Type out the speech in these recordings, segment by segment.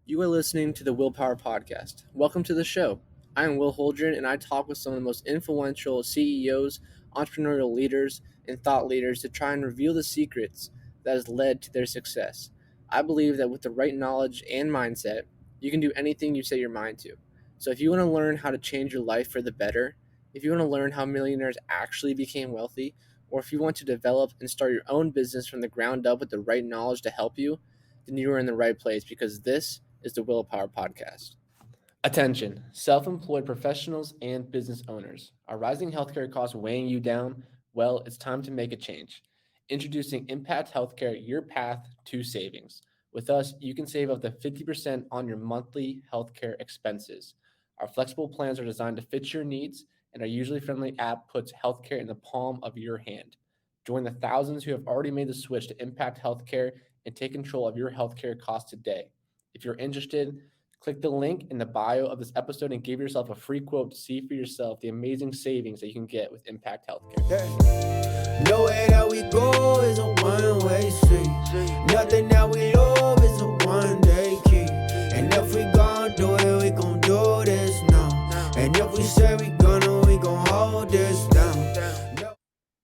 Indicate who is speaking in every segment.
Speaker 1: You are listening to the WillPower Podcast. Welcome to the show. I am Will Holdren, and I talk with some of the most influential CEOs, entrepreneurial leaders, and thought leaders to try and reveal the secrets that has led to their success. I believe that with the right knowledge and mindset, you can do anything you set your mind to. So if you want to learn how to change your life for the better, if you want to learn how millionaires actually became wealthy, or if you want to develop and start your own business from the ground up with the right knowledge to help you, then you are in the right place because this is the WillPower Podcast. Attention, self-employed professionals and business owners. Are rising healthcare costs weighing you down? Well, it's time to make a change. Introducing Impact Healthcare, your path to savings. With us, you can save up to 50% on your monthly healthcare expenses. Our flexible plans are designed to fit your needs, and our user-friendly app puts healthcare in the palm of your hand. Join the thousands who have already made the switch to Impact Healthcare and take control of your healthcare costs today. If you're interested, click the link in the bio of this episode and give yourself a free quote to see for yourself the amazing savings that you can get with Impact Healthcare.
Speaker 2: Nowhere that we go is a one-way street. Nothing that we love is a one-day key. And if we gon' do it, we gon' do this now. And if we say we gon' hold this down.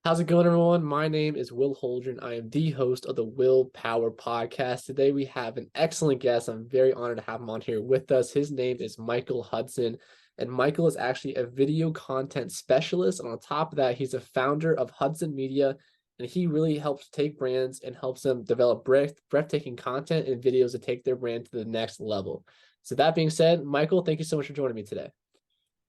Speaker 1: How's it going, everyone? My name is Will Holdren. I am the host of the WillPower Podcast. Today we have an excellent guest. I'm very honored to have him on here with us. His name is Michael Hudson, and Michael is actually a video content specialist. And on top of that, he's a founder of Hudson Media, and he really helps take brands and helps them develop breathtaking content and videos to take their brand to the next level. So that being said, Michael, thank you so much for joining me today.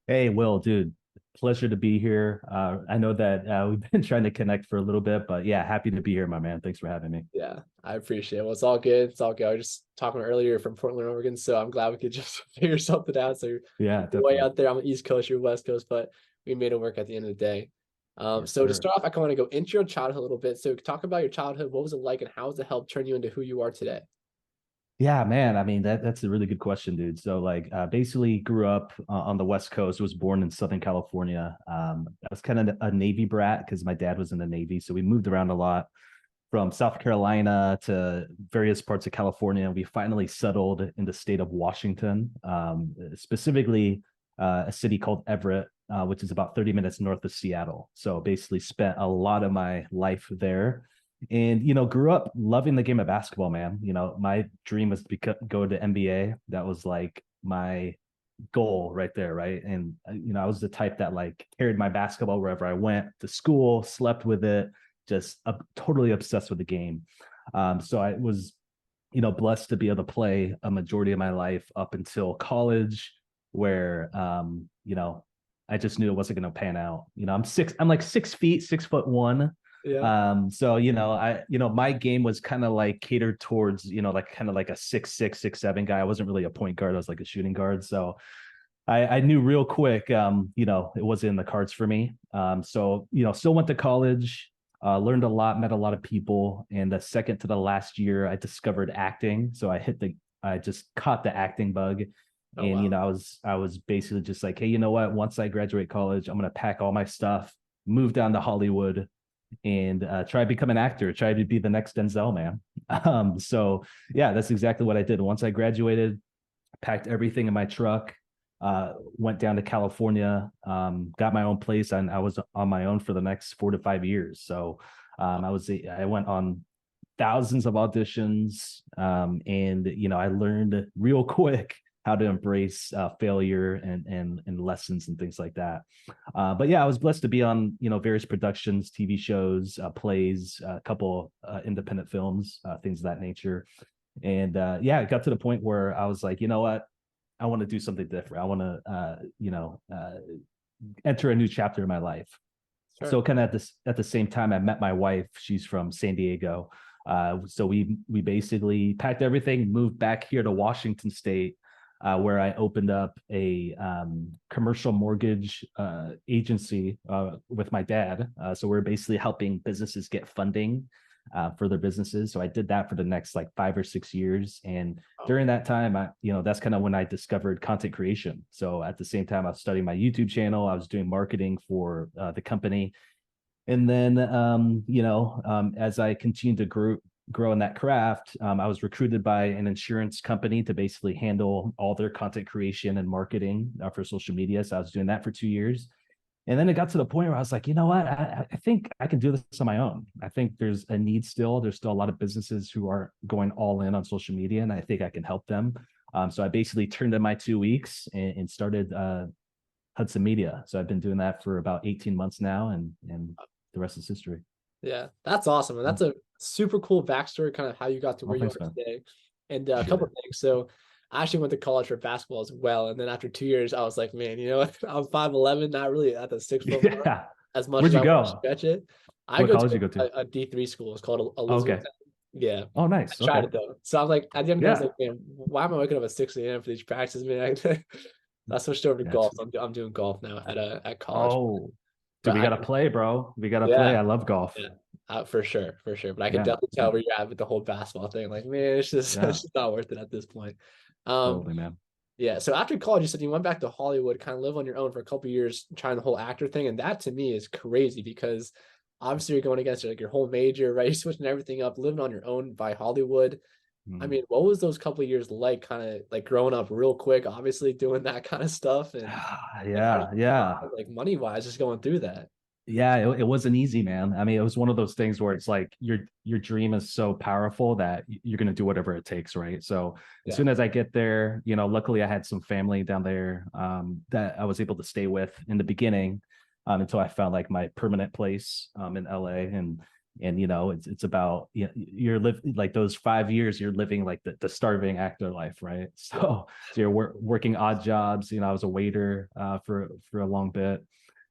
Speaker 3: Hey, Will, dude. Pleasure to be here. I know that we've been trying to connect for a little bit, but yeah, happy to be here, my man. Thanks for having me.
Speaker 1: Yeah, I appreciate it. Well, it's all good. It's all good. I was just talking earlier from Portland, Oregon, so I'm glad we could just figure something out. So
Speaker 3: Yeah,
Speaker 1: you're way out there. I'm on the East Coast, you're West Coast, but we made it work at the end of the day.
Speaker 3: Yes,
Speaker 1: so to
Speaker 3: sir.
Speaker 1: start off, I kind of want to go into your childhood a little bit. So talk about your childhood. What was it like, and how has it helped turn you into who you are today?
Speaker 3: Yeah, man. I mean, that's a really good question, dude. So basically grew up on the West Coast, was born in Southern California. I was kind of a Navy brat because my dad was in the Navy. So we moved around a lot from South Carolina to various parts of California. We finally settled in the state of Washington, specifically a city called Everett, which is about 30 minutes north of Seattle. So basically spent a lot of my life there. And, grew up loving the game of basketball, man. My dream was to go to NBA. That was like my goal right there, right? And, I was the type that carried my basketball wherever I went to school, slept with it, just totally obsessed with the game. So I was, blessed to be able to play a majority of my life up until college where, I just knew it wasn't going to pan out. I'm like 6 feet, 6'1".
Speaker 1: Yeah.
Speaker 3: So my game was kind of catered towards kind of like a 6'6", 6'7" guy. I wasn't really a point guard. I was like a shooting guard. So I knew real quick it wasn't in the cards for me. So still went to college, learned a lot, met a lot of people, and the second to the last year I discovered acting. So I just caught the acting bug. And
Speaker 1: wow.
Speaker 3: I was basically just like, hey, you know what, once I graduate college, I'm gonna pack all my stuff, move down to Hollywood, and try to become an actor, try to be the next Denzel, man. So yeah, that's exactly what I did. Once I graduated, packed everything in my truck, went down to California, got my own place, and I was on my own for the next 4 to 5 years. So I went on thousands of auditions, and I learned real quick how to embrace failure and lessons and things like that. But yeah, I was blessed to be on, various productions, TV shows, plays, a couple independent films, things of that nature. And yeah, it got to the point where I was like, you know what? I want to do something different. I want to, enter a new chapter in my life.
Speaker 1: Sure.
Speaker 3: So kind of at the same time, I met my wife. She's from San Diego. So we basically packed everything, moved back here to Washington State, where I opened up a commercial mortgage agency with my dad. So we're basically helping businesses get funding for their businesses. So I did that for the next 5 or 6 years. And during that time, that's kind of when I discovered content creation. So at the same time, I was studying my YouTube channel. I was doing marketing for the company. And then, as I continued to growing that craft, I was recruited by an insurance company to basically handle all their content creation and marketing for social media. So I was doing that for 2 years. And then it got to the point where I was like, you know what? I think I can do this on my own. I think there's a need still. There's still a lot of businesses who are going all in on social media, and I think I can help them. So I basically turned in my 2 weeks and started Hudson Media. So I've been doing that for about 18 months now, and the rest is history.
Speaker 1: Yeah, that's awesome. And that's a super cool backstory, kind of how you got to where you
Speaker 3: Thanks,
Speaker 1: are
Speaker 3: man.
Speaker 1: today. And a couple
Speaker 3: Appreciate
Speaker 1: of things. So I actually went to college for basketball as well. And then after 2 years, I was like, man, you know what? I'm 5'11", not really at the 6 foot
Speaker 3: it.
Speaker 1: mark
Speaker 3: Yeah.
Speaker 1: as much
Speaker 3: Where'd
Speaker 1: as
Speaker 3: you
Speaker 1: I want to
Speaker 3: go?
Speaker 1: stretch it. I
Speaker 3: What
Speaker 1: go
Speaker 3: college
Speaker 1: to
Speaker 3: you go to?
Speaker 1: a D3 school. It's called
Speaker 3: Oh,
Speaker 1: Elizabeth.
Speaker 3: okay.
Speaker 1: Yeah.
Speaker 3: Oh,
Speaker 1: I
Speaker 3: nice.
Speaker 1: tried
Speaker 3: Okay.
Speaker 1: it though. So I'm like, at the end of the day, I was
Speaker 3: Yeah.
Speaker 1: like, man, why am I waking up at 6 a.m. for these practices, man? I switched over to
Speaker 3: That's
Speaker 1: golf. I'm doing golf now at college.
Speaker 3: oh, dude,
Speaker 1: But
Speaker 3: we
Speaker 1: I
Speaker 3: gotta play, bro. We gotta play.
Speaker 1: yeah.
Speaker 3: I love golf.
Speaker 1: Yeah, for sure, for sure. But I can
Speaker 3: Yeah.
Speaker 1: definitely tell where you're at with the whole basketball thing. Like, man, it's just
Speaker 3: Yeah.
Speaker 1: it's just not worth it at this point. Um,
Speaker 3: Totally, man.
Speaker 1: yeah. So after college, you said you went back to Hollywood, kind of live on your own for a couple years, trying the whole actor thing, and that to me is crazy because obviously you're going against like your whole major, right? You're switching everything up, living on your own by Hollywood. I
Speaker 3: Mm.
Speaker 1: mean, what was those couple of years like? Kind of like growing up real quick, obviously doing that kind of stuff, and like how do
Speaker 3: Yeah,
Speaker 1: you
Speaker 3: yeah.
Speaker 1: survive, like money wise, just going through that?
Speaker 3: Yeah, it wasn't easy, man. I mean, it was one of those things where it's like your dream is so powerful that you're gonna do whatever it takes, right? So as
Speaker 1: Yeah,
Speaker 3: soon as I get there, luckily I had some family down there that I was able to stay with in the beginning until I found like my permanent place in LA. And it's about you're living like those 5 years you're living like the starving actor life, right?
Speaker 1: yeah,
Speaker 3: So you're working odd jobs. I was a waiter for a long bit.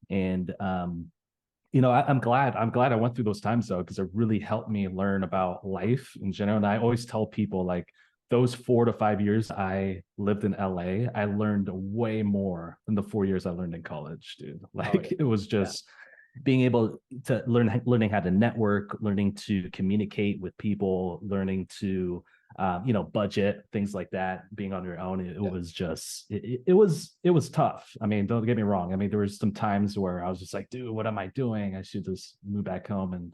Speaker 3: And I'm glad I went through those times though, because it really helped me learn about life in general. And I always tell people like those 4 to 5 years I lived in LA, I learned way more than the 4 years I learned in college, dude.
Speaker 1: oh
Speaker 3: Like it was
Speaker 1: yeah,
Speaker 3: just being able to learning how to network, learning to communicate with people, learning to budget, things like that, being on your own. It
Speaker 1: yeah.
Speaker 3: was just it was tough. I mean, don't get me wrong. I mean, there was some times where I was just like, dude, what am I doing? I should just move back home and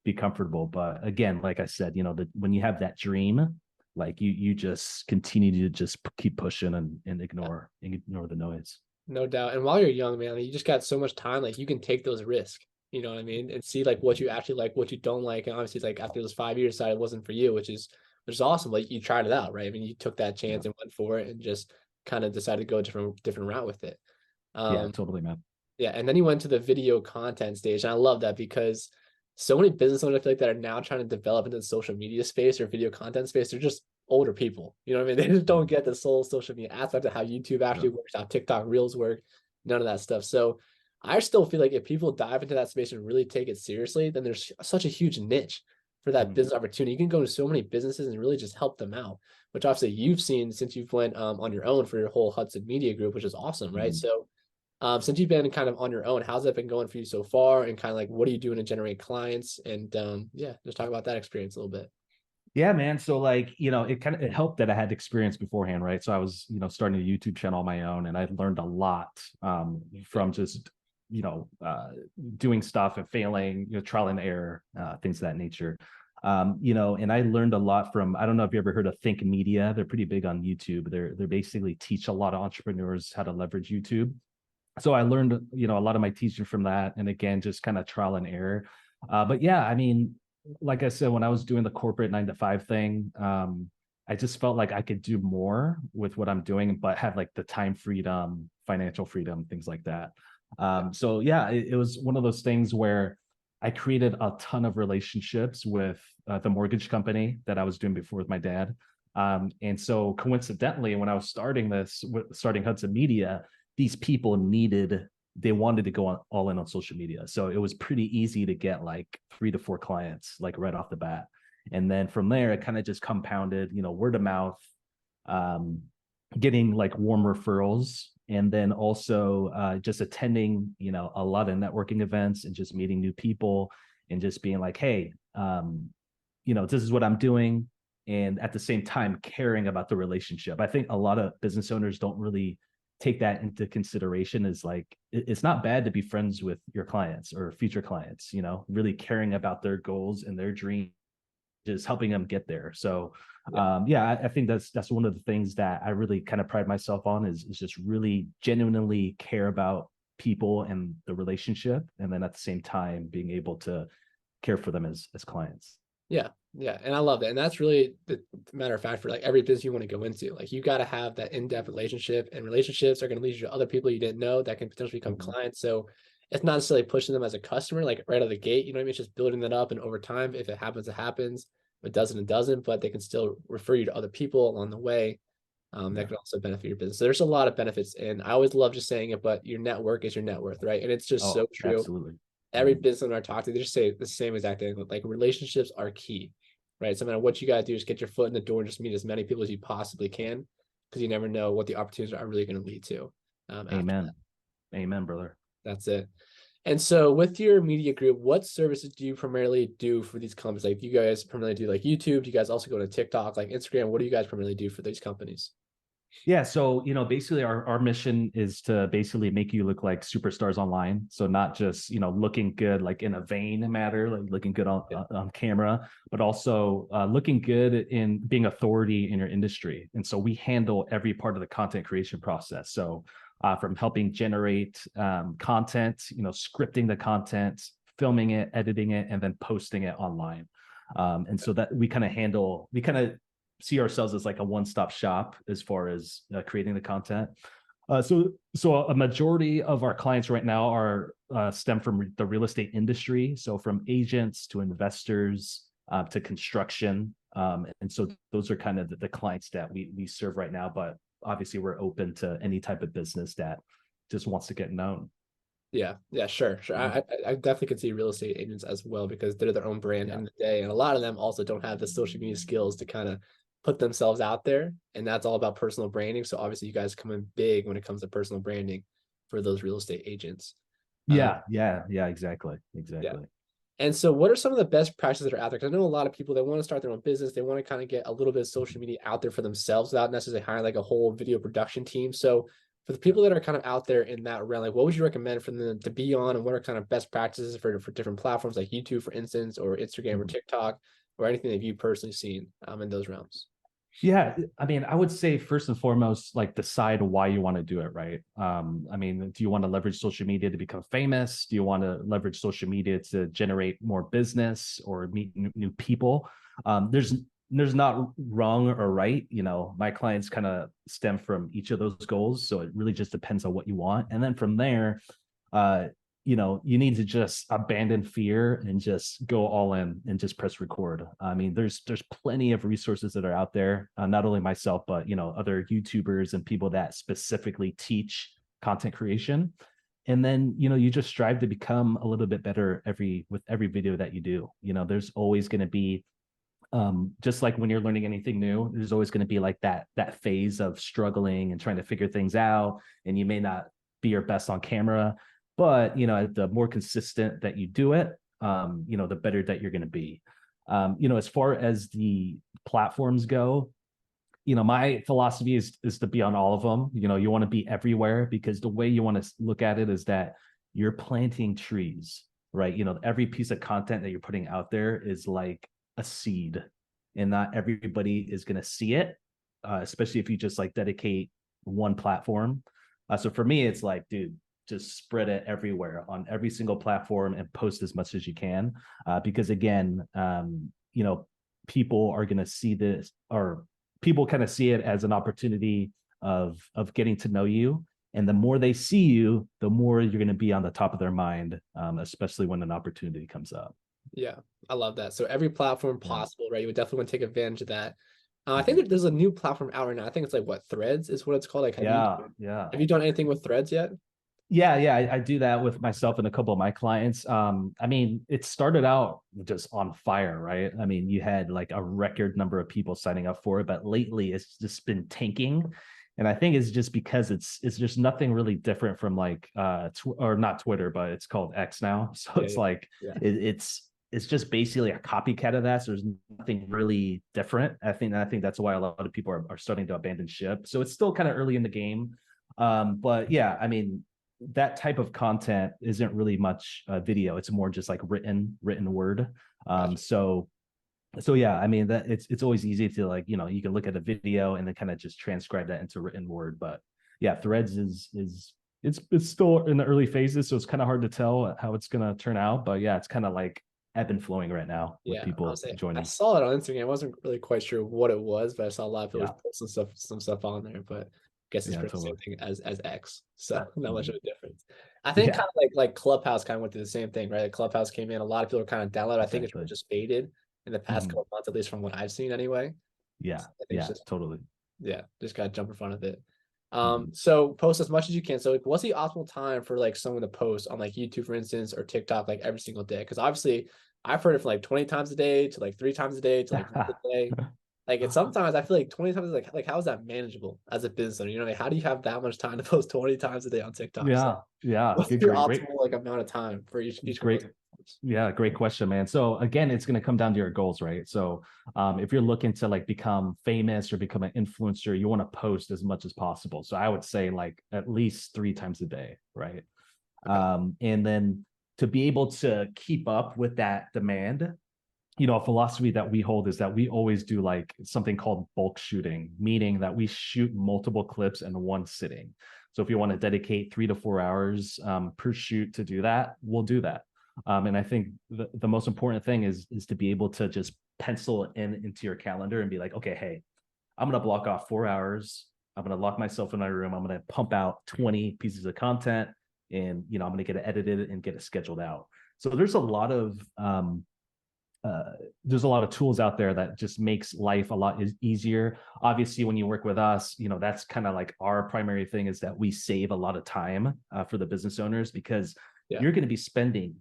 Speaker 3: be comfortable. But again, like I said, when you have that dream, like you just continue to just keep pushing and ignore the noise.
Speaker 1: No doubt. And while you're young, man, you just got so much time. Like you can take those risks. You know what I mean? And see like what you actually like, what you don't like. And obviously, it's like after those 5 years, decided it wasn't for you, which is awesome. Like you tried it out, right? I mean, you took that
Speaker 3: Yeah.
Speaker 1: chance and went for it, and just kind of decided to go a different route with it.
Speaker 3: Yeah,
Speaker 1: Um,
Speaker 3: totally, man.
Speaker 1: yeah, and then you went to the video content stage, and I love that because so many business owners I feel like that are now trying to develop into the social media space or video content space. They're just older people. You know what I mean? They just don't get the whole social media aspect of how YouTube actually
Speaker 3: Yeah.
Speaker 1: works, how TikTok Reels work, none of that stuff. So I still feel like if people dive into that space and really take it seriously, then there's such a huge niche for that
Speaker 3: Mhm.
Speaker 1: business opportunity. You can go to so many businesses and really just help them out, which obviously you've seen since you've went on your own for your whole Hudson Media Group, which is awesome, right?
Speaker 3: Mhm.
Speaker 1: So since you've been kind of on your own, how's that been going for you so far? And kind of like, what are you doing to generate clients? And yeah, just talk about that experience a little bit.
Speaker 3: Yeah, man. So like, it helped that I had experience beforehand, right? So I was, starting a YouTube channel on my own, and I learned a lot from just, you know, uh, doing stuff and failing, trial and error, things of that nature. And I learned a lot from, I don't know if you ever heard of Think Media. They're pretty big on YouTube. They're basically teach a lot of entrepreneurs how to leverage YouTube. So I learned, a lot of my teaching from that. And again, just kind of trial and error. But yeah, I mean, like I said, when I was doing the corporate 9 to 5 thing, I just felt like I could do more with what I'm doing, but have like the time freedom, financial freedom, things like that. So yeah, it was one of those things where I created a ton of relationships with the mortgage company that I was doing before with my dad. And so coincidentally, when I was starting Hudson Media, these people they wanted to go all in on social media. So it was pretty easy to get like 3 to 4 clients, like right off the bat. And then from there, it kind of just compounded, word of mouth, um, getting like warm referrals. And then also just attending, a lot of networking events and just meeting new people and just being like, hey, this is what I'm doing. And at the same time, caring about the relationship. I think a lot of business owners don't really take that into consideration. Is like it's not bad to be friends with your clients or future clients, really caring about their goals and their dreams just helping them get there. So
Speaker 1: Yeah.
Speaker 3: I think that's one of the things that I really kind of pride myself on is just really genuinely care about people and the relationship, and then at the same time being able to care for them as clients.
Speaker 1: Yeah, yeah, and I love that, and that's really the matter of fact for like every business you want to go into. Like you got to have that in-depth relationship, and relationships are going to lead you to other people you didn't know that can potentially become
Speaker 3: Mhm.
Speaker 1: clients. So it's not necessarily pushing them as a customer, like right out of the gate. You know what I mean? It's just building that up, and over time, if it happens, it happens. If it doesn't, it doesn't. But they can still refer you to other people along the way. That
Speaker 3: Yeah.
Speaker 1: can also benefit your business. So there's a lot of benefits, and I always love just saying it. But your network is your net worth, right? And it's just so
Speaker 3: Oh,
Speaker 1: true.
Speaker 3: absolutely.
Speaker 1: Every
Speaker 3: Mhm.
Speaker 1: business owner I talk to, they just say the same exact thing. Like relationships are key, right? So no matter what you got to do, just get your foot in the door and just meet as many people as you possibly can, because you never know what the opportunities are really going to lead to. After that,
Speaker 3: Amen. Amen, brother.
Speaker 1: that's it. And so, with your media group, what services do you primarily do for these companies? Like, you guys primarily do like YouTube? Do you guys also go to TikTok, like Instagram? What do you guys primarily do for these companies?
Speaker 3: Yeah, so basically our mission is to basically make you look like superstars online. So not just looking good like in a vain matter, like looking good
Speaker 1: Yeah,
Speaker 3: on camera, but also looking good in being authority in your industry. And so we handle every part of the content creation process. So from helping generate content, scripting the content, filming it, editing it, and then posting it online. And so that we kind of see ourselves as like a one-stop shop as far as creating the content. So a majority of our clients right now are stem from the real estate industry. So from agents to investors to construction. And so those are kind of the clients that we serve right now. But obviously we're open to any type of business that just wants to get known.
Speaker 1: yeah, yeah, sure, sure.
Speaker 3: Mhm.
Speaker 1: I definitely could see real estate agents as well because they're their own brand
Speaker 3: Yeah.
Speaker 1: in the day, and a lot of them also don't have the social media skills to kind of put themselves out there, and that's all about personal branding. So obviously, you guys come in big when it comes to personal branding for those real estate agents. Um,
Speaker 3: Yeah, exactly.
Speaker 1: yeah.
Speaker 3: Exactly.
Speaker 1: And so, what are some of the best practices that are out there? Because I know a lot of people that want to start their own business, they want to kind of get a little bit of social media out there for themselves without necessarily hiring like a whole video production team. So, for the people that are kind of out there in that realm, like what would you recommend for them to be on, and what are kind of best practices for different platforms like YouTube, for instance, or Instagram or
Speaker 3: Mhm.
Speaker 1: TikTok, or anything that you've personally seen in those realms?
Speaker 3: Yeah, I mean, I would say first and foremost, like decide why you want to do it, right? I mean, do you want to leverage social media to become famous? Do you want to leverage social media to generate more business or meet new people? There's not wrong or right. My clients kind of stem from each of those goals, so it really just depends on what you want, and then from there, uh, you need to just abandon fear and just go all in and just press record. I mean, there's plenty of resources that are out there, not only myself, but other YouTubers and people that specifically teach content creation. And then you just strive to become a little bit better with every video that you do. There's always going to be just like when you're learning anything new, there's always going to be like that phase of struggling and trying to figure things out, and you may not be your best on camera, but the more consistent that you do it, the better that you're going to be. As far as the platforms go, my philosophy is to be on all of them. You want to be everywhere, because the way you want to look at it is that you're planting trees, right? Every piece of content that you're putting out there is like a seed, and not everybody is going to see it, especially if you just like dedicate one platform. So for me, it's like, dude, just spread it everywhere on every single platform and post as much as you can, because again, people are going to see this, or people kind of see it as an opportunity of getting to know you, and the more they see you, the more you're going to be on the top of their mind, especially when an opportunity comes up.
Speaker 1: Yeah, I love that. So every platform
Speaker 3: Yeah.
Speaker 1: possible, right? You would definitely want to take advantage of that. I think
Speaker 3: Mhm.
Speaker 1: that there's a new platform out right now. I think it's like what Threads is what it's called. Like,
Speaker 3: Yeah.
Speaker 1: have you done anything with Threads yet?
Speaker 3: Yeah, I do that with myself and a couple of my clients. I mean, it started out just on fire, right? I mean, you had like a record number of people signing up for it, but lately it's just been tanking. And I think it's just because it's just nothing really different from like or not Twitter, but it's called X now. So
Speaker 1: Yeah,
Speaker 3: it's like
Speaker 1: yeah,
Speaker 3: it's just basically a copycat of that. So there's nothing really different. I think that's why a lot of people are starting to abandon ship. So it's still kind of early in the game. But yeah, I mean, that type of content isn't really much video. It's more just like written word.
Speaker 1: gotcha.
Speaker 3: So So yeah, I mean that it's always easy to like, you can look at a video and then kind of just transcribe that into written word. But yeah, Threads is it's still in the early phases, so it's kind of hard to tell how it's gonna turn out. But yeah, it's kind of like ebb and flowing right now with
Speaker 1: Yeah, I'll
Speaker 3: people
Speaker 1: say I
Speaker 3: joining.
Speaker 1: saw it on Instagram. I wasn't really quite sure what it was, but I saw a lot of people
Speaker 3: Yeah,
Speaker 1: posting some stuff on there. But I guess it's
Speaker 3: yeah,
Speaker 1: pretty the
Speaker 3: totally.
Speaker 1: same thing as X, so not much
Speaker 3: Mhm.
Speaker 1: of a difference. I think
Speaker 3: Yeah,
Speaker 1: kind of like Clubhouse kind of went through the same thing, right? Like Clubhouse came in, a lot of people are kind of downloaded. I think it's really
Speaker 3: exactly.
Speaker 1: just faded in the past
Speaker 3: Mhm.
Speaker 1: couple of months, at least from what I've seen, anyway.
Speaker 3: Yeah,
Speaker 1: I think it's
Speaker 3: yeah,
Speaker 1: just
Speaker 3: totally.
Speaker 1: yeah, just gotta jump in front of it.
Speaker 3: Mhm.
Speaker 1: So post as much as you can. So like, what's the optimal time for like someone to post on like YouTube, for instance, or TikTok like every single day? Because obviously I've heard it from like 20 times a day to like 3 times a day to like once a day. Like it's sometimes I feel like 20 times like how is that manageable as a business owner? You know, like how do you have that much time to post 20 times a day on TikTok? So
Speaker 3: Yeah, yeah.
Speaker 1: what's
Speaker 3: Good,
Speaker 1: your
Speaker 3: great,
Speaker 1: optimal like amount of time for each one of those
Speaker 3: great.
Speaker 1: platforms?
Speaker 3: Yeah, great question, man. So again, it's going to come down to your goals, right? So if you're looking to like become famous or become an influencer, you want to post as much as possible. So I would say like at least 3 times a day, right?
Speaker 1: Okay.
Speaker 3: And then to be able to keep up with that demand, a philosophy that we hold is that we always do like something called bulk shooting, meaning that we shoot multiple clips in one sitting. So if you want to dedicate 3 to 4 hours per shoot to do that, we'll do that. And I think the most important thing is to be able to just pencil it into your calendar and be like, okay, hey, I'm going to block off 4 hours. I'm going to lock myself in my room. I'm going to pump out 20 pieces of content, and I'm going to get it edited and get it scheduled out. So there's a lot of tools out there that just makes life a lot easier. Obviously, when you work with us, that's kind of like our primary thing is that we save a lot of time for the business owners, because
Speaker 1: Yeah.
Speaker 3: you're going to be spending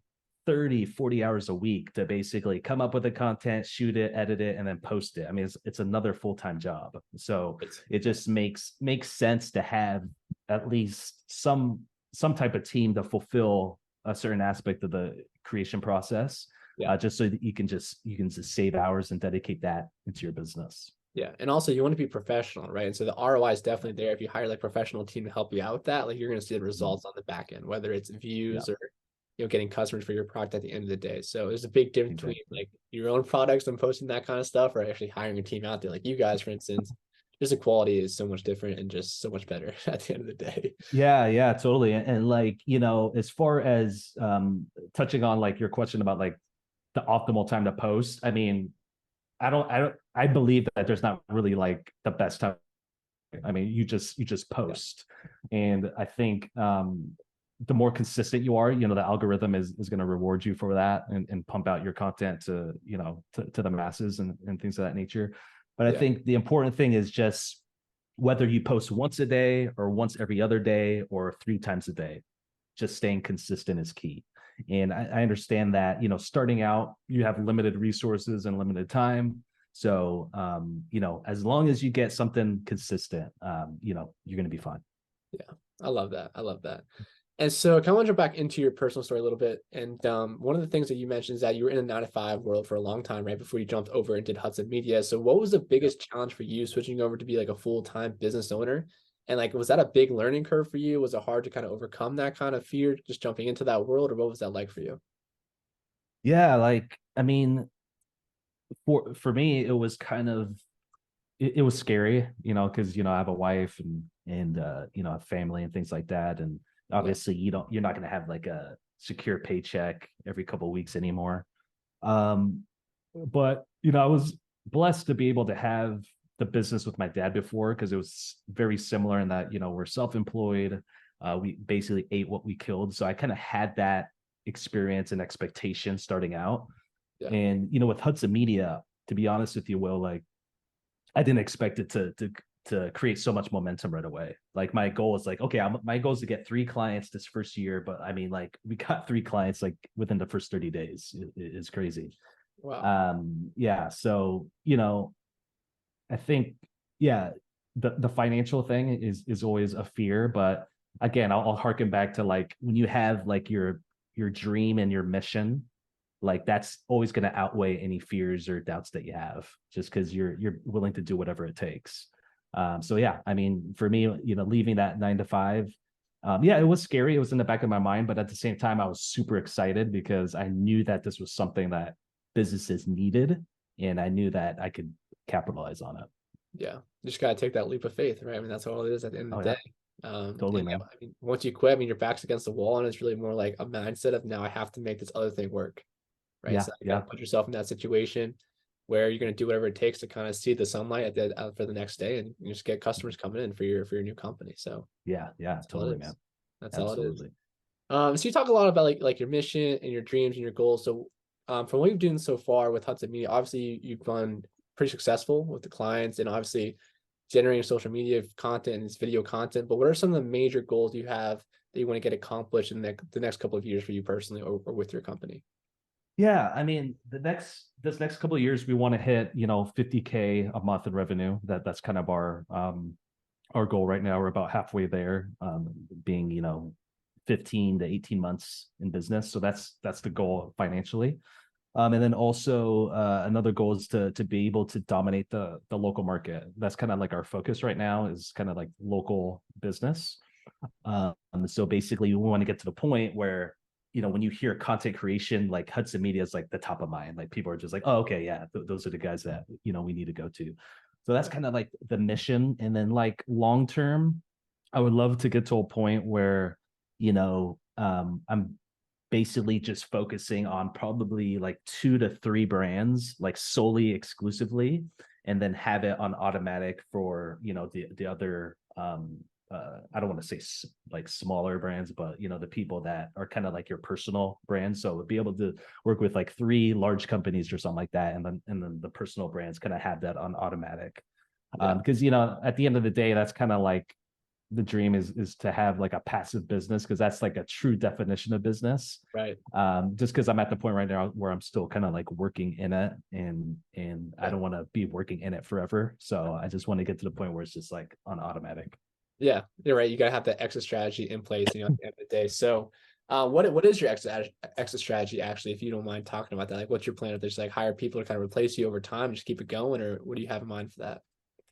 Speaker 3: 30-40 hours a week to basically come up with the content, shoot it, edit it, and then post it. I mean, it's another full-time job. So it just makes sense to have at least some type of team to fulfill a certain aspect of the creation process,
Speaker 1: Yeah.
Speaker 3: just so that you can just save hours and dedicate that into your business.
Speaker 1: Yeah. And also you want to be professional, right? And so the ROI is definitely there. If you hire like professional team to help you out with that, like you're going to see the results on the back end, whether it's
Speaker 3: Yeah,
Speaker 1: views or getting customers for your product at the end of the day. So there's a big difference between
Speaker 3: exactly.
Speaker 1: like your own products and posting that kind of stuff or actually hiring a team out there. Like you guys, for instance, just the quality is so much different and just so much better at the end of the day.
Speaker 3: Yeah, totally. And like, as far as touching on like your question about like the optimal time to post, I mean, I believe that there's not really like the best time. I mean, you just
Speaker 1: Yeah.
Speaker 3: post. And I think the more consistent you are, the algorithm is going to reward you for that, and pump out your content to the masses and things of that nature. But I
Speaker 1: Yeah.
Speaker 3: think the important thing is just whether you post once a day or once every other day or 3 times a day, just staying consistent is key. And I understand that, starting out, you have limited resources and limited time. So, as long as you get something consistent, you're going to be fine.
Speaker 1: Yeah. I love that. I love that. And so, kind of want to jump back into your personal story a little bit. And one of the things that you mentioned is that you were in a 9 to 5 world for a long time, right? Before you jumped over and did Hudson Media. So, what was the
Speaker 3: Yeah.
Speaker 1: biggest challenge for you switching over to be like a full-time business owner? And like, was that a big learning curve for you? Was it hard to kind of overcome that kind of fear just jumping into that world, or what was that like for you?
Speaker 3: Yeah, like I mean, for me, it was kind of it was scary, because I have a wife and a family and things like that, and
Speaker 1: Yeah.
Speaker 3: obviously you're not going to have like a secure paycheck every couple of weeks anymore. Um, but I was blessed to be able to have the business with my dad before, because it was very similar in that we're self-employed. We basically ate what we killed, so I kind of had that experience and expectation starting out.
Speaker 1: Yeah.
Speaker 3: And with Hudson Media, to be honest with you, Will, like I didn't expect it to create so much momentum right away. Like my goal is like, okay, my goal is to get 3 clients this first year, but I mean, like we got 3 clients like within the first 30 days. It's crazy.
Speaker 1: Wow.
Speaker 3: Yeah. So I think, yeah, the financial thing is always a fear, but again, I'll harken back to like when you have like your dream and your mission, like that's always going to outweigh any fears or doubts that you have, just because you're willing to do whatever it takes. So yeah, I mean, for me, leaving that 9 to 5, yeah, it was scary. It was in the back of my mind, but at the same time, I was super excited because I knew that this was something that businesses needed. and I knew that I could capitalize on it.
Speaker 1: Yeah, you just gotta take that leap of faith, right? I mean, that's all it is at the end of the day.
Speaker 3: Totally,
Speaker 1: and,
Speaker 3: man.
Speaker 1: I mean, once you quit, I mean, your back's against the wall, and it's really more like a mindset of now I have to make this other thing work, right?
Speaker 3: Yeah,
Speaker 1: So you
Speaker 3: yeah,
Speaker 1: gotta put yourself in that situation where you're gonna do whatever it takes to kind of see the sunlight for the next day, and you just get customers coming in for your new company. So
Speaker 3: yeah,
Speaker 1: that's all it
Speaker 3: totally,
Speaker 1: is.
Speaker 3: man.
Speaker 1: That's all it is.
Speaker 3: Absolutely.
Speaker 1: So you talk a lot about like your mission and your dreams and your goals. So from what you've done so far with Hudson Media, obviously you've been pretty successful with the clients and obviously generating social media content and this video content. But what are some of the major goals you have that you want to get accomplished in the next couple of years for you personally or with your company?
Speaker 3: Yeah, I mean, this next couple of years, we want to hit 50K a month in revenue. That's kind of our goal right now. We're about halfway there, being 15 to 18 months in business. So that's the goal financially. And then also another goal is to be able to dominate the local market. That's kind of like our focus right now, is kind of like local business. So basically, we want to get to the point where when you hear content creation, like Hudson Media is like the top of mind. Like people are just like, oh, okay, yeah, those are the guys that we need to go to. So that's kind of like the mission. And then like long term, I would love to get to a point where I'm basically just focusing on probably like 2 to 3 brands, like solely exclusively, and then have it on automatic for the other I don't want to say like smaller brands, but the people that are kind of like your personal brand. So be able to work with like 3 large companies or something like that, and then the personal brands kind of have that on automatic. Because at the end of the day, that's kind of like the dream is to have like a passive business, because that's like a true definition of business.
Speaker 1: Right.
Speaker 3: Just because I'm at the point right now where I'm still kind of like working in it, and I don't want to be working in it forever. So I just want to get to the point where it's just like on automatic.
Speaker 1: Yeah, you're right. You gotta have that exit strategy in place, at the end of the day. So what is your exit strategy actually, if you don't mind talking about that? Like what's your plan? If there's like hire people to kind of replace you over time, just keep it going, or what do you have in mind for that?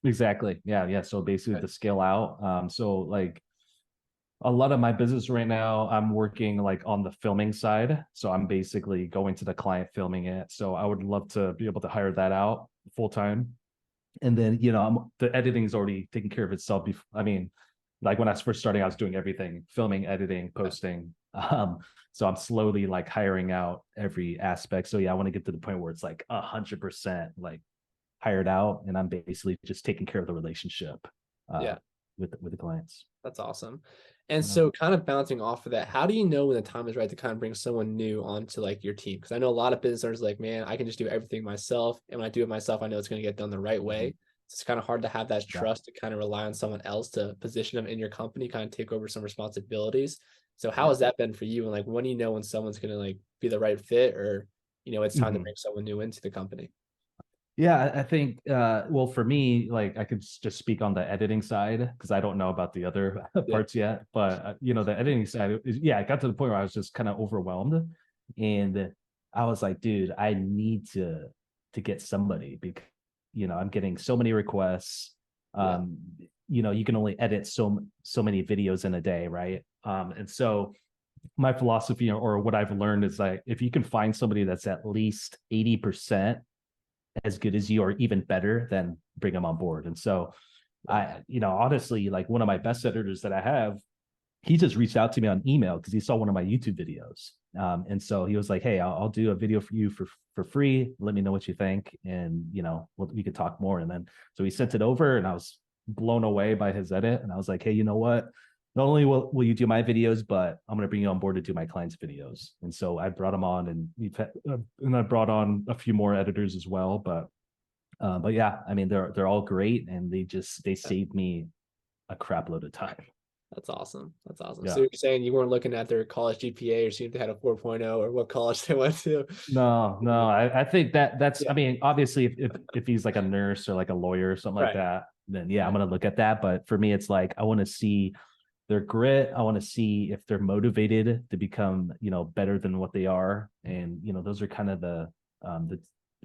Speaker 3: Exactly. Yeah. So basically to scale out. So like a lot of my business right now, I'm working like on the filming side. So I'm basically going to the client, filming it. So I would love to be able to hire that out full time. And then, the editing is already taking care of itself. I mean, like when I was first starting, I was doing everything: filming, editing, posting. So I'm slowly like hiring out every aspect. So yeah, I want to get to the point where it's like 100% like hired out, and I'm basically just taking care of the relationship with the clients.
Speaker 1: That's awesome. And so kind of bouncing off of that, how do you know when the time is right to kind of bring someone new onto like your team? Because I know a lot of business owners are like, man, I can just do everything myself. And when I do it myself, I know it's going to get done the right way. So it's kind of hard to have that trust to kind of rely on someone else to position them in your company, kind of take over some responsibilities. So how has that been for you? And like, when do you know when someone's going to like be the right fit, or, it's time to bring someone new into the company?
Speaker 3: Yeah, I think well, for me, like I could just speak on the editing side, because I don't know about the other parts yet. But the editing side is, I got to the point where I was just kind of overwhelmed, and I was like, dude, I need to get somebody, because I'm getting so many requests. You can only edit so many videos in a day, right? And so my philosophy, or what I've learned, is like, if you can find somebody that's at least 80% as good as you, or even better, then bring them on board. And so I, honestly, like one of my best editors that I have, he just reached out to me on email because he saw one of my YouTube videos. And so he was like, hey, I'll do a video for you for free. Let me know what you think. And, we could talk more. And then, so he sent it over, and I was blown away by his edit. And I was like, hey, you know what? Not only will you do my videos, but I'm going to bring you on board to do my clients' videos. And so I brought him on, and I brought on a few more editors as well. But yeah, I mean, they're all great, and they saved me a crap load of time.
Speaker 1: That's awesome. That's awesome.
Speaker 3: Yeah.
Speaker 1: So you're saying you weren't looking at their college GPA or seeing if they had a 4.0 or what college they went to?
Speaker 3: No, I think that's, I mean, obviously if he's like a nurse or like a lawyer or something like that, then yeah, I'm going to look at that. But for me, it's like, I want to see their grit. I want to see if they're motivated to become, better than what they are. And, those are kind of the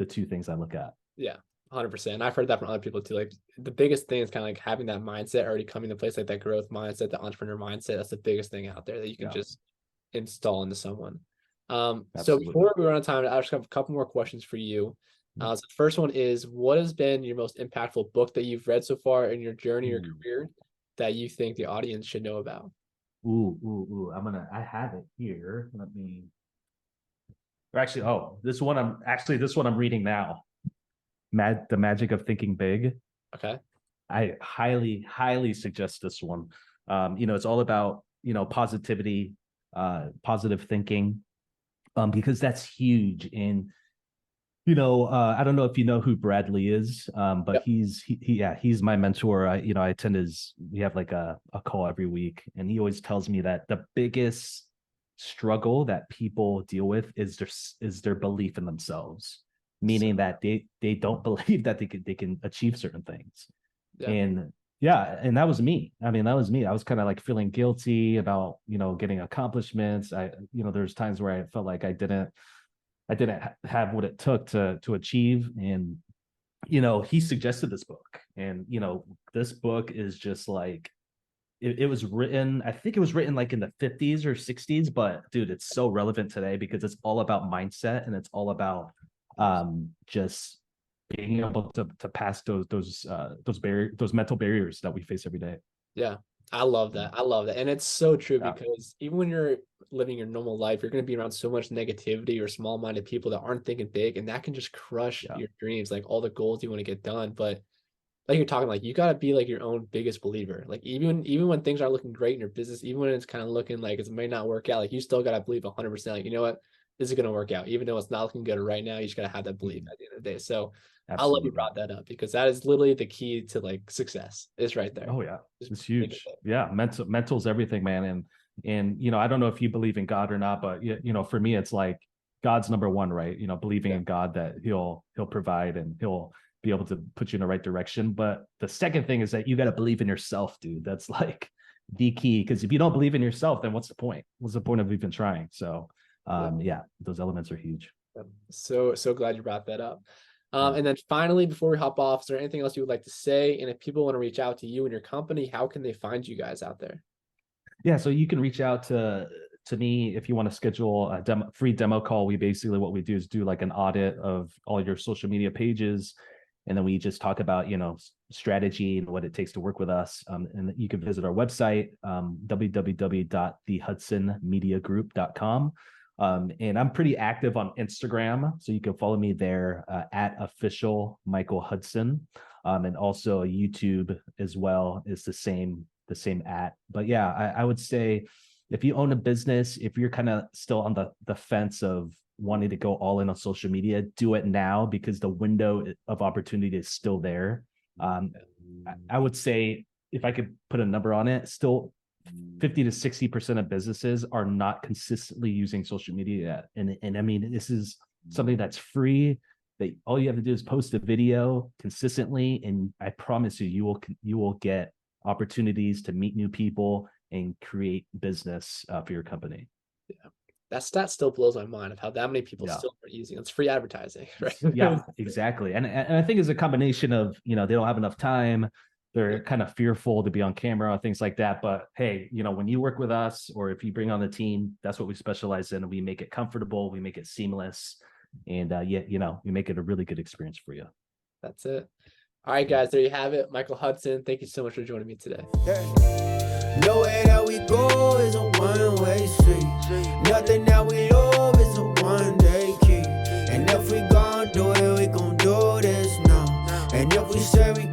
Speaker 3: 2 things I look at.
Speaker 1: Yeah, 100%. I've heard that from other people too. Like the biggest thing is kind of like having that mindset already coming to place, like that growth mindset, the entrepreneur mindset. That's the biggest thing out there that you can just install into someone. So before we run out of time, I just have a couple more questions for you. So the first one is, what has been your most impactful book that you've read so far in your journey or
Speaker 3: Ooh.
Speaker 1: career that you think the audience should know about?
Speaker 3: Ooh. I have it here. Let me, or actually, this one I'm reading now. The Magic of Thinking Big.
Speaker 1: Okay.
Speaker 3: I highly suggest this one. It's all about, positivity, positive thinking, because that's huge. And, I don't know if you know who Bradley is, but
Speaker 1: Yep.
Speaker 3: he's my mentor. I attend we have like a call every week, and he always tells me that the biggest struggle that people deal with is their belief in themselves, meaning that they don't believe that they can achieve certain things.
Speaker 1: Yeah.
Speaker 3: And that was me. I mean, that was me. I was kind of like feeling guilty about, getting accomplishments. There's times where I felt like I didn't have what it took to achieve. And, he suggested this book, and, this book is just like, it was written, I think it was written like in the 50s or 60s, but dude, it's so relevant today because it's all about mindset, and it's all about just being able to pass those mental barriers that we face every day.
Speaker 1: Yeah. I love that. And it's so true,
Speaker 3: Yeah.
Speaker 1: because even when you're living your normal life, you're going to be around so much negativity or small-minded people that aren't thinking big, and that can just crush your dreams, like all the goals you want to get done. But like you're talking, like, you got to be like your own biggest believer. Like even when things aren't looking great in your business, even when it's kind of looking like it may not work out, like you still got to believe 100%, like, you know what, this is going to work out. Even though it's not looking good right now, you just got to have that belief at the end of the day. So I love you brought that up, because that is literally the key to like success. It's right there.
Speaker 3: Oh yeah, it's huge. Yeah, mental's everything, man. And I don't know if you believe in God or not, but for me, it's like God's number one, right? Believing in God, that he'll provide and he'll be able to put you in the right direction. But the second thing is that you got to believe in yourself, dude. That's like the key, because if you don't believe in yourself, then what's the point? What's the point of even trying? So those elements are huge.
Speaker 1: So glad you brought that up. And then finally, before we hop off, is there anything else you would like to say? And if people want to reach out to you and your company, how can they find you guys out there?
Speaker 3: Yeah, so you can reach out to me if you want to schedule a free demo call. What we do is do like an audit of all your social media pages, and then we just talk about strategy and what it takes to work with us. And you can visit our website, www.thehudsonmediagroup.com. And I'm pretty active on Instagram, so you can follow me there at official Michael Hudson, and also YouTube as well is the same at. But yeah, I would say if you own a business, if you're kind of still on the fence of wanting to go all in on social media, do it now, because the window of opportunity is still there. I would say, if I could put a number on it, still 50 to 60% of businesses are not consistently using social media yet. And I mean, this is something that's free, that all you have to do is post a video consistently. And I promise you will get opportunities to meet new people and create business for your company.
Speaker 1: Yeah. That stat still blows my mind, of how that many people still are using it. It's free advertising, right?
Speaker 3: Yeah, exactly. And I think it's a combination of, they don't have enough time. They're kind of fearful to be on camera, things like that. But hey, when you work with us, or if you bring on the team, that's what we specialize in. We make it comfortable, we make it seamless, and we make it a really good experience for you.
Speaker 1: That's it. All right, guys, there you have it. Michael Hudson, thank you so much for joining me today.
Speaker 2: Nowhere that we go is a one-way street. Nothing that we love is a one-day key. And if we gon' do it, we gon' do this now. And if we say we